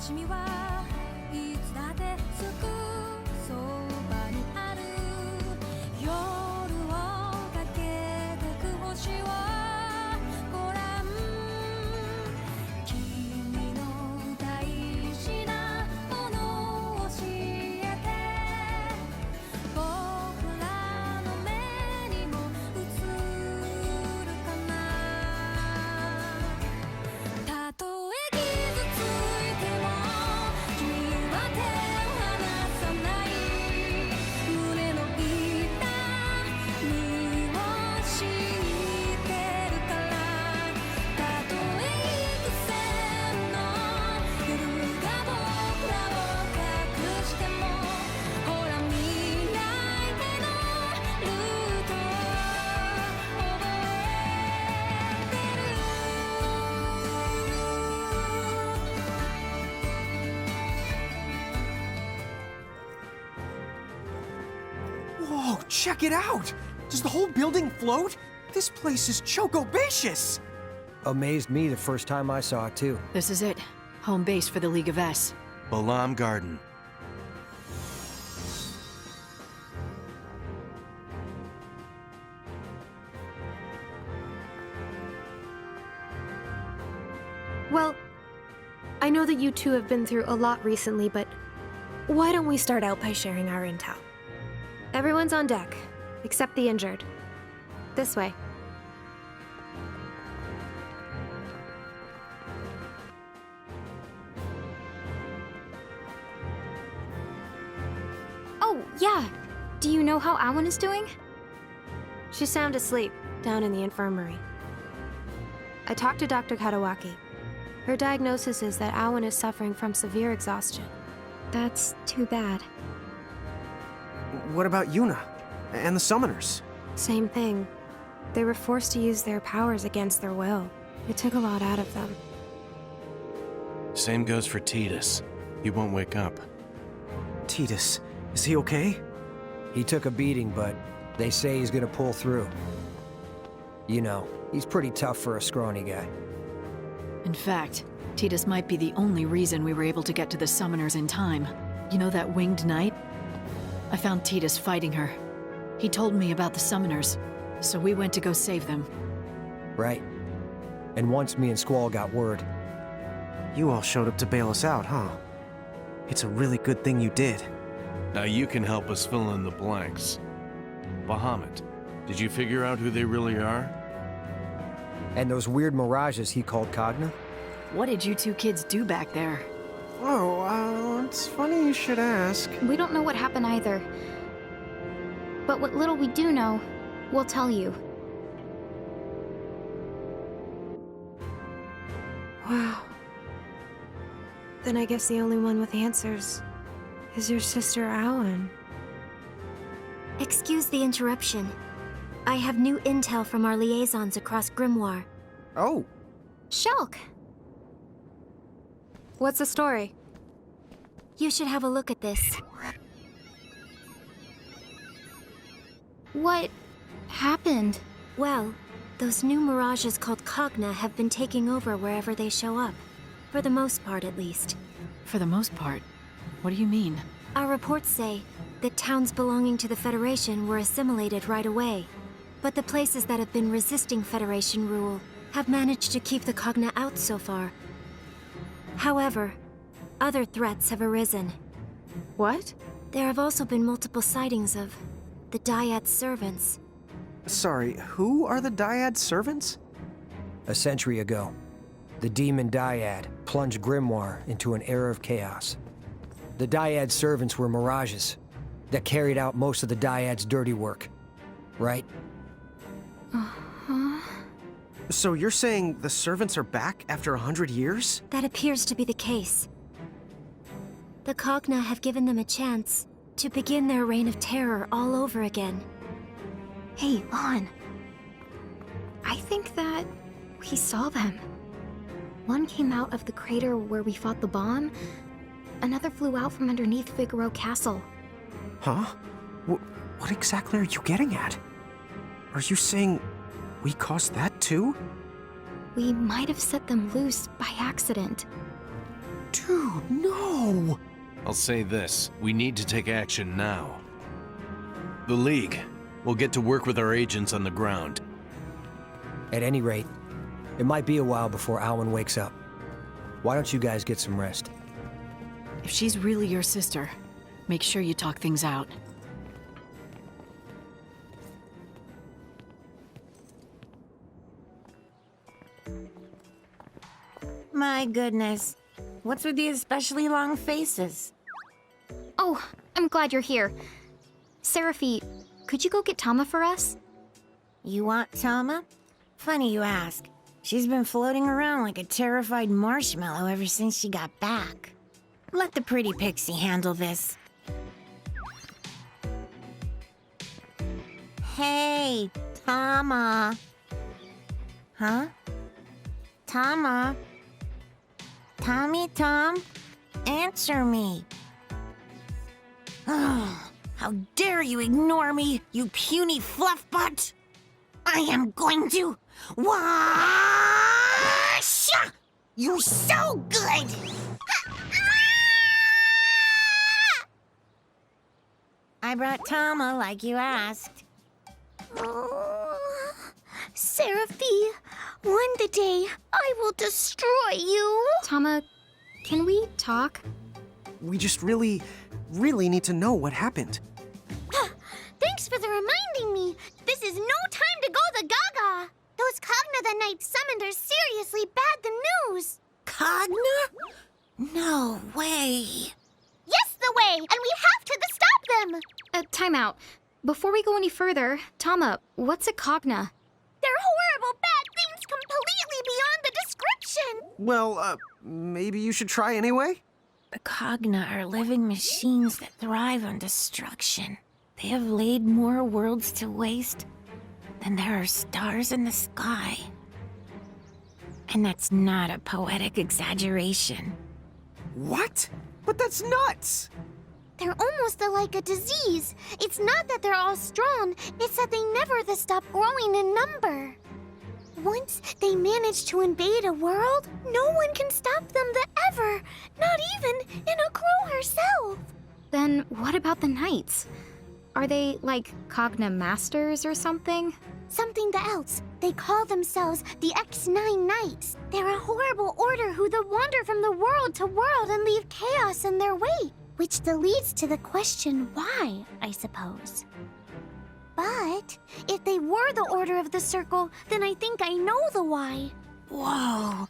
しみはいつだってすぐそばにある夜をかけてく星をご覧君の大事なものを教えて僕らの目にも映るかなたとえ傷ついても君は手を離さない胸の痛みを知ってるからたとえ幾千の夜が僕らを隠してもほら未来へのルート覚えてる Whoa, check it out! Does the whole building float? This place is chocobacious! Amazed me the first time I saw it, too. This is it. Home base for the League of S. Balam Garden. Well, I know that you two have been through a lot recently, but why don't we start out by sharing our intel? Everyone's on deck, except the injured. This way. Oh, yeah. Do you know how Alan is doing? She's sound asleep, down in the infirmary. I talked to Dr. Katawaki. Her diagnosis is that Awan is suffering from severe exhaustion. That's too bad. What about Yuna? And the summoners? Same thing. They were forced to use their powers against their will. It took a lot out of them. Same goes for Titus. He won't wake up. Titus, is he okay? He took a beating, but they say he's gonna pull through. You know, he's pretty tough for a scrawny guy. In fact, Titus might be the only reason we were able to get to the summoners in time. You know that winged knight? I found Titus fighting her. He told me about the summoners, so we went to go save them. Right. And once me and Squall got word, You all showed up to bail us out, huh? It's a really good thing you did. Now you can help us fill in the blanks. Bahamut, did you figure out who they really are? and those weird mirages he called Cogna? What did you two kids do back there? Oh, it's funny you should ask. We don't know what happened either. But what little we do know, we'll tell you. Wow. Then I guess the only one with answers is your sister, Alan. Excuse the interruption. I have new intel from our liaisons across Grimoire. Oh. Shulk! What's the story? You should have a look at this. What happened? Well, those new mirages called Cogna have been taking over wherever they show up. For the most part, at least. For the most part. What do you mean? Our reports say that towns belonging to the Federation were assimilated right away. But the places that have been resisting Federation rule have managed to keep the Cogna out so far. However, other threats have arisen. What? There have also been multiple sightings of the Dyad servants. Sorry, who are the Dyad servants? A century ago, the demon Dyad plunged Grimoire into an era of chaos. The Dyad servants were mirages that carried out most of the Dyad's dirty work. Right? So you're saying the servants are back after 100 years? That appears to be the case. The Cogna have given them a chance to begin their reign of terror all over again. Hey, Vaughn. I think that we saw them. One came out of the crater where we fought the bomb. Another flew out from underneath Figaro Castle. Huh? What exactly are you getting at? Are you saying we caused that too? We might have set them loose by accident. Dude, no! I'll say this, we need to take action now. The League will get to work with our agents on the ground. At any rate, it might be a while before Alwyn wakes up. Why don't you guys get some rest? If she's really your sister, make sure you talk things out. My goodness. What's with the especially long faces? Oh, I'm glad you're here. Seraphi, could you go get Tama for us? You want Tama? Funny you ask. She's been floating around like a terrified marshmallow ever since she got back. Let the pretty pixie handle this. Hey, Tama. Huh? Tama? Tommy Tom? Answer me. Oh, how dare you ignore me, you puny fluffbutt! I am going to wash! You're so good! I brought Tama like you asked. Seraphi, one day I will destroy you. Tama, can we talk? We just really need to know what happened. Thanks for the reminding me. This is no time to go the gaga. Those Cogna the Night summoned are seriously bad the news. Cogna? No way. Yes, the way, and we have to stop them. Time out. Before we go any further, Tama, what's a Cogna? They're horrible bad things completely beyond the description. Well, maybe you should try anyway? The Cogna are living machines that thrive on destruction. They have laid more worlds to waste than there are stars in the sky. And that's not a poetic exaggeration. What? But that's nuts! They're almost like a disease. It's not that they're all strong, it's that they never stop growing in number. Once they manage to invade a world, no one can stop them ever, not even Inokro herself. Then what about the Knights? Are they like Cogna Masters or something? Something else. They call themselves the X9 Knights. They're a horrible order who wander from the world to world and leave chaos in their wake. Which leads to the question why, I suppose. But if they were the Order of the Circle, then I think I know the why. Whoa.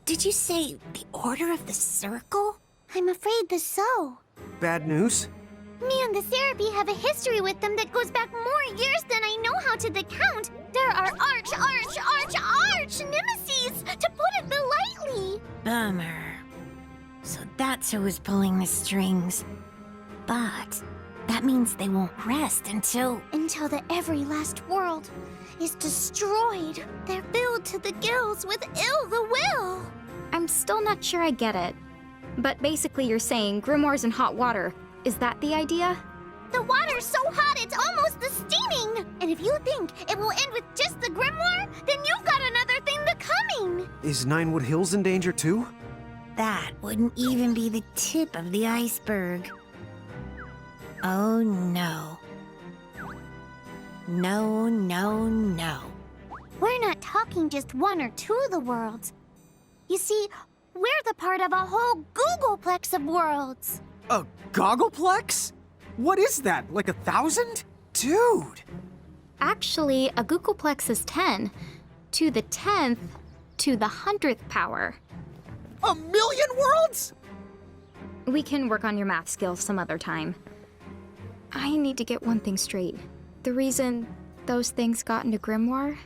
Did you say the Order of the Circle? I'm afraid so. Bad news? Me and the Seraphi have a history with them that goes back more years than I know how to count. There are arch nemesis, to put it lightly. Bummer. So that's who was pulling the strings. But that means they won't rest until the every last world is destroyed. They're filled to the gills with ill the will. I'm still not sure I get it. But basically you're saying grimoires in hot water. Is that the idea? The water's so hot it's almost steaming! And if you think it will end with just the grimoire, then you've got another thing coming! Is Ninewood Hills in danger too? that wouldn't even be the tip of the iceberg. Oh no. No, no, no. We're not talking just one or two of the worlds. You see, we're the part of a whole Googleplex of worlds. A goggleplex? What is that, like 1,000? Dude! Actually, a Googleplex is 10. To the 10th, to the 100th power. 1,000,000 worlds?! We can work on your math skills some other time. I need to get one thing straight. The reason those things got into Grimoire?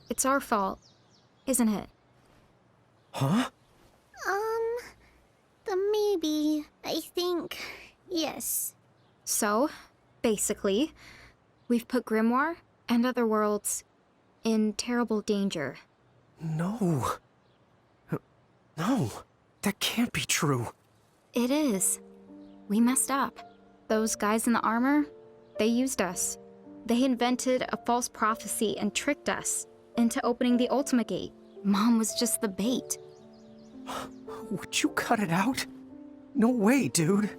It's our fault, isn't it? Huh? Maybe. I think. Yes. So, basically, we've put Grimoire and other worlds in terrible danger. No. No. That can't be true. It is. We messed up. Those guys in the armor, they used us. They invented a false prophecy and tricked us into opening the Ultima Gate. Mom was just the bait. Would you cut it out? No way, dude.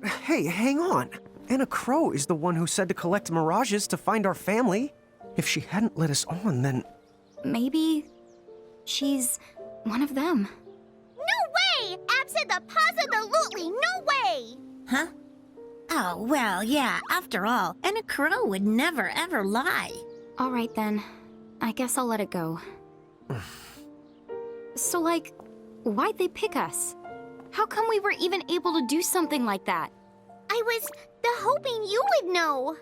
Hey, hang on. Anna Crow is the one who said to collect mirages to find our family. If she hadn't let us on, then... Maybe she's one of them. No way! Absolutely no way! Huh? Oh, well, yeah, after all, Anna Crow would never ever lie. All right then. I guess I'll let it go. So, like, why'd they pick us? How come we were even able to do something like that? I was hoping you would know.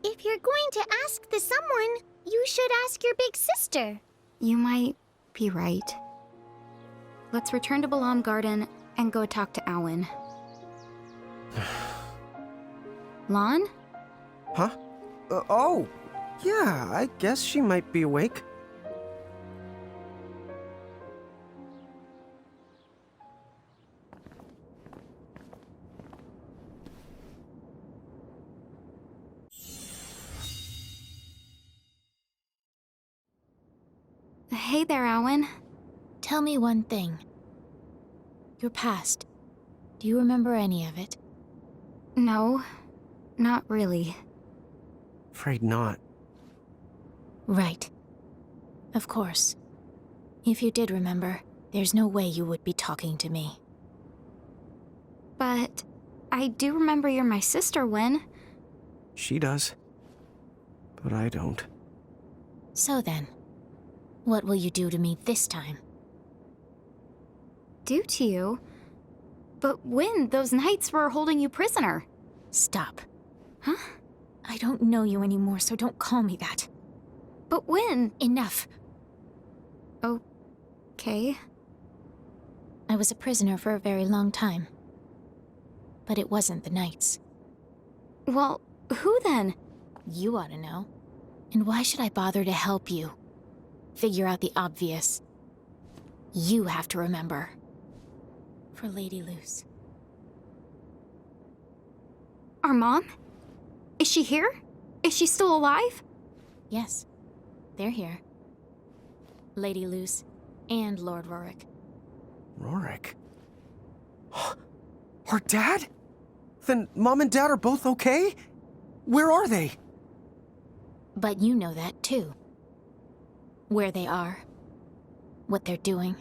If you're going to ask the someone, you should ask your big sister. You might be right. Let's return to Balam Garden and go talk to Awen. Lon? Huh? Oh, yeah, I guess she might be awake. Hey there, Awen. Tell me one thing. Your past. Do you remember any of it? No, not really. Afraid not. Right. Of course. If you did remember, there's no way you would be talking to me. But I do remember you're my sister, Wen. She does. But I don't. So then, what will you do to me this time? Do to you? But when those knights were holding you prisoner? Stop. Huh? I don't know you anymore, so don't call me that. But when? Enough. Okay. I was a prisoner for a very long time. But it wasn't the knights. Well, who then? You ought to know. And why should I bother to help you? Figure out the obvious. You have to remember. For Lady Luce. Our mom? Is she here? Is she still alive? Yes, they're here. Lady Luce and Lord Rorik. Rorik? Our dad? Then Mom and Dad are both okay? Where are they? But you know that too. Where they are. What they're doing.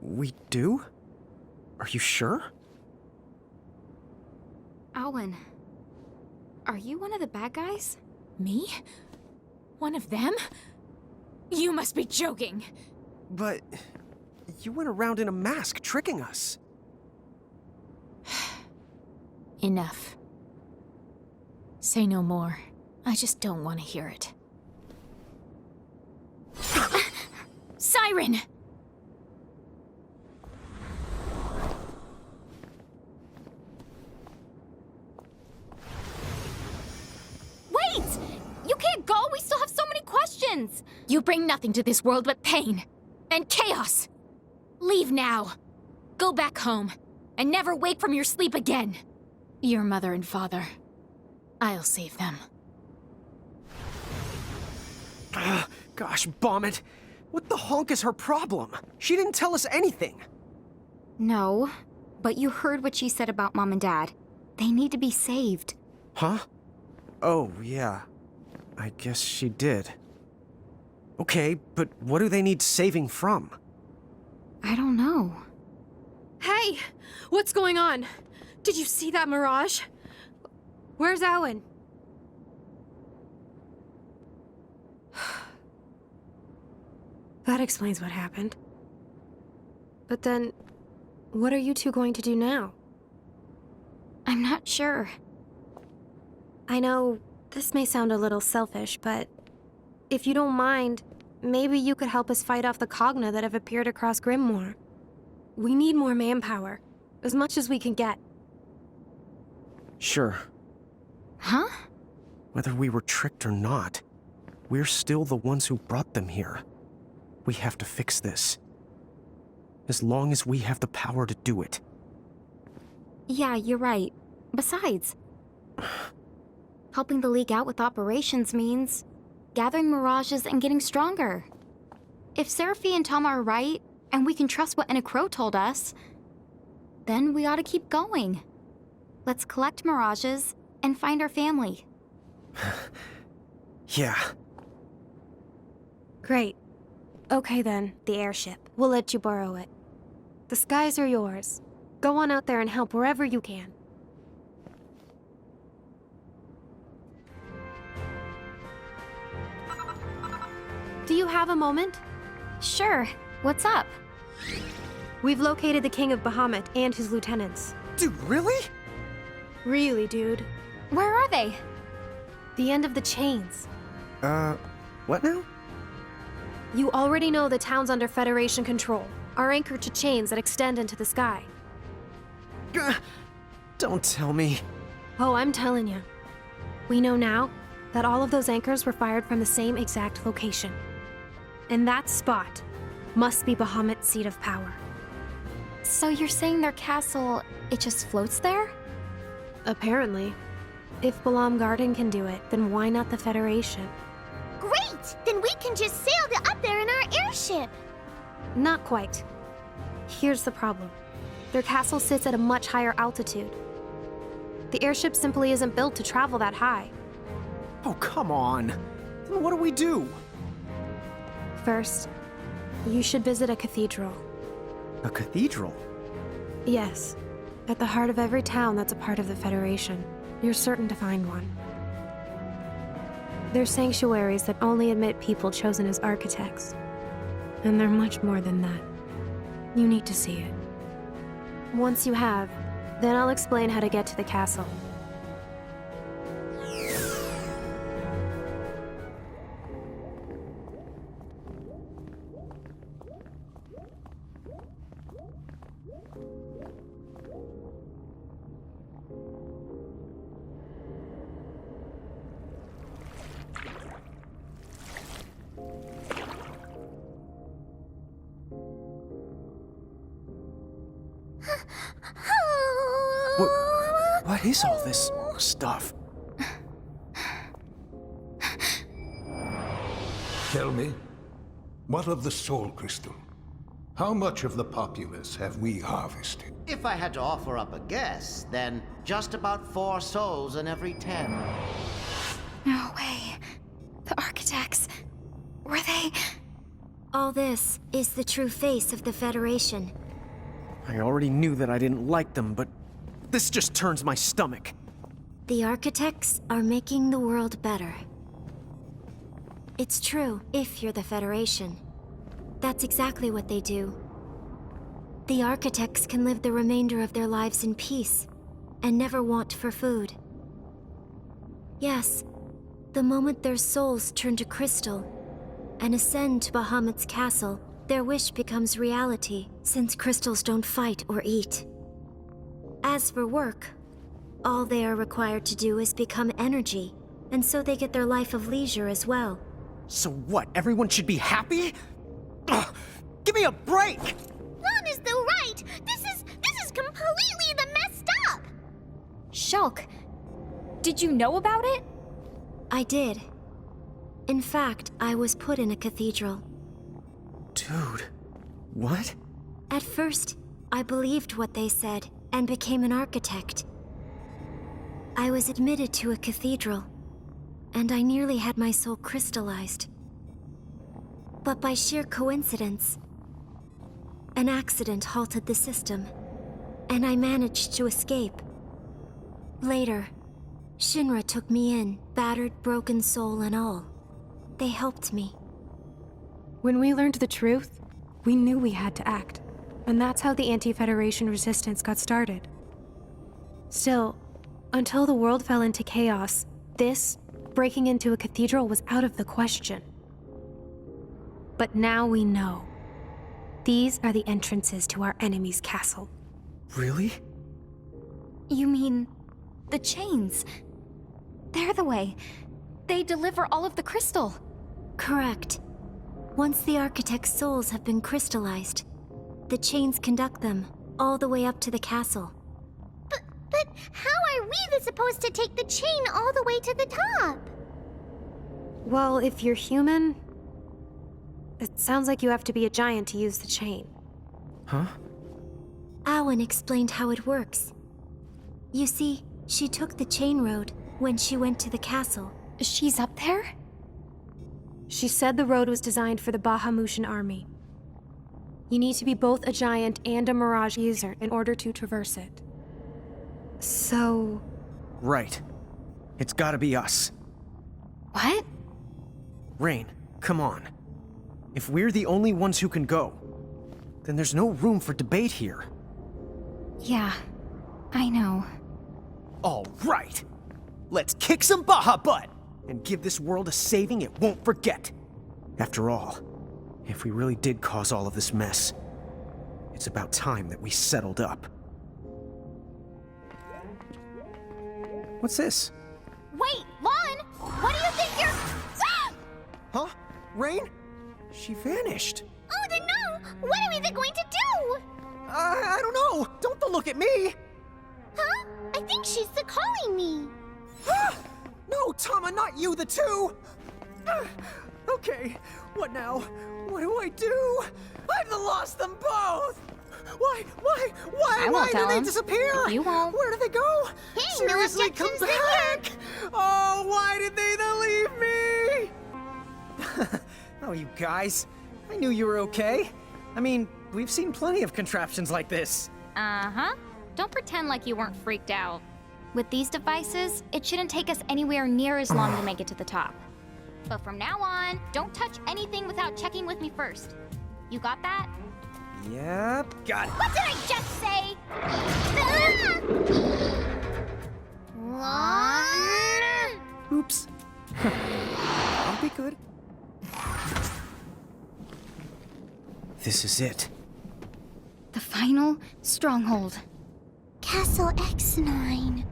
We do? Are you sure? Awen, are you one of the bad guys? Me? One of them? You must be joking. But you went around in a mask tricking us. Enough. Say no more. I just don't want to hear it. Siren! Wait! You can't go! We still have so many questions! You bring nothing to this world but pain and chaos. Leave now. Go back home and never wake from your sleep again. Your mother and father. I'll save them. Gosh, bomb it. What the honk is her problem? She didn't tell us anything. No, but you heard what she said about Mom and Dad. They need to be saved. Huh? Oh, yeah. I guess she did. Okay, but what do they need saving from? I don't know. Hey! What's going on? Did you see that mirage? Where's Awen? That explains what happened. But then, what are you two going to do now? I'm not sure. I know this may sound a little selfish, but if you don't mind, maybe you could help us fight off the Cogna that have appeared across Grimoire. We need more manpower, as much as we can get. Sure. Huh? Whether we were tricked or not, we're still the ones who brought them here. We have to fix this. As long as we have the power to do it. Yeah, you're right. Besides, helping the League out with operations means gathering mirages and getting stronger. If Seraphi and Tama are right, and we can trust what Crow told us, then we ought to keep going. Let's collect mirages and find our family. Yeah. Great. Okay then, the airship. We'll let you borrow it. The skies are yours. Go on out there and help wherever you can. Do you have a moment? Sure. What's up? We've located the King of Bahamut and his lieutenants. Dude, really? Really, dude. Where are they? The end of the chains. What now? You already know the towns under Federation control are anchored to chains that extend into the sky. Don't tell me. Oh, I'm telling you. We know now that all of those anchors were fired from the same exact location. And that spot must be Bahamut's seat of power. So you're saying their castle, it just floats there? Apparently. If Balam Garden can do it, then why not the Federation? Great! Then we can just sail up there in our airship. Not quite. Here's the problem. Their castle sits at a much higher altitude. The airship simply isn't built to travel that high. Oh, come on. Then what do we do? First, you should visit a cathedral. A cathedral? Yes. At the heart of every town that's a part of the Federation, you're certain to find one. They're sanctuaries that only admit people chosen as architects. And they're much more than that. You need to see it. Once you have, then I'll explain how to get to the castle. What is all this stuff? Tell me, what of the Soul Crystal? How much of the populace have we harvested? If I had to offer up a guess, then just about 4 souls in every 10. No way. The architects. Were they? All this is the true face of the Federation. I already knew that I didn't like them, but this just turns my stomach. The architects are making the world better. It's true, if you're the Federation. That's exactly what they do. The architects can live the remainder of their lives in peace, and never want for food. Yes, the moment their souls turn to crystal, and ascend to Bahamut's castle, their wish becomes reality, since crystals don't fight or eat. As for work, all they are required to do is become energy, and so they get their life of leisure as well. So what, everyone should be happy? Ugh, give me a break! Lon is though right. This is completely the messed up. Shulk, did you know about it? I did. In fact, I was put in a cathedral. Dude, what? At first, I believed what they said and became an architect. I was admitted to a cathedral, and I nearly had my soul crystallized. But by sheer coincidence, an accident halted the system, and I managed to escape. Later, Shinra took me in, battered, broken soul and all. They helped me. When we learned the truth, we knew we had to act. And that's how the anti-Federation resistance got started. Still, until the world fell into chaos, this, breaking into a cathedral, was out of the question. But now we know. These are the entrances to our enemy's castle. Really? You mean the chains? They're the way. They deliver all of the crystal. Correct. Once the architect's souls have been crystallized, the chains conduct them all the way up to the castle. But how are we supposed to take the chain all the way to the top? Well, if you're human, it sounds like you have to be a giant to use the chain. Huh? Awen explained how it works. You see, she took the chain road when she went to the castle. She's up there? She said the road was designed for the Bahamutian army. You need to be both a giant and a Mirage user in order to traverse it. So... Right. It's gotta be us. What? Rain, come on. If we're the only ones who can go, then there's no room for debate here. Yeah, I know. All right. Let's kick some Baja butt and give this world a saving it won't forget. After all, if we really did cause all of this mess, it's about time that we settled up. What's this? Wait, Lon! What do you think you're... Huh? Rain? She vanished. Oh, then no! What are we even going to do? I don't know. Don't look at me. Huh? I think she's calling me. No, Tama, not you, the two! Okay, what now? What do I do? I've lost them both! Why did they disappear? You won't. Where did they go? Hey, Seriously, no come objections back! Oh, why did they then leave me? Oh, you guys, I knew you were okay. I mean, we've seen plenty of contraptions like this. Uh-huh. Don't pretend like you weren't freaked out. With these devices, it shouldn't take us anywhere near as long to make it to the top. But from now on, don't touch anything without checking with me first. You got that? Yep, got it. What did I just say? Lon! Oops. I'll be good. This is it. The final stronghold. Castle X9.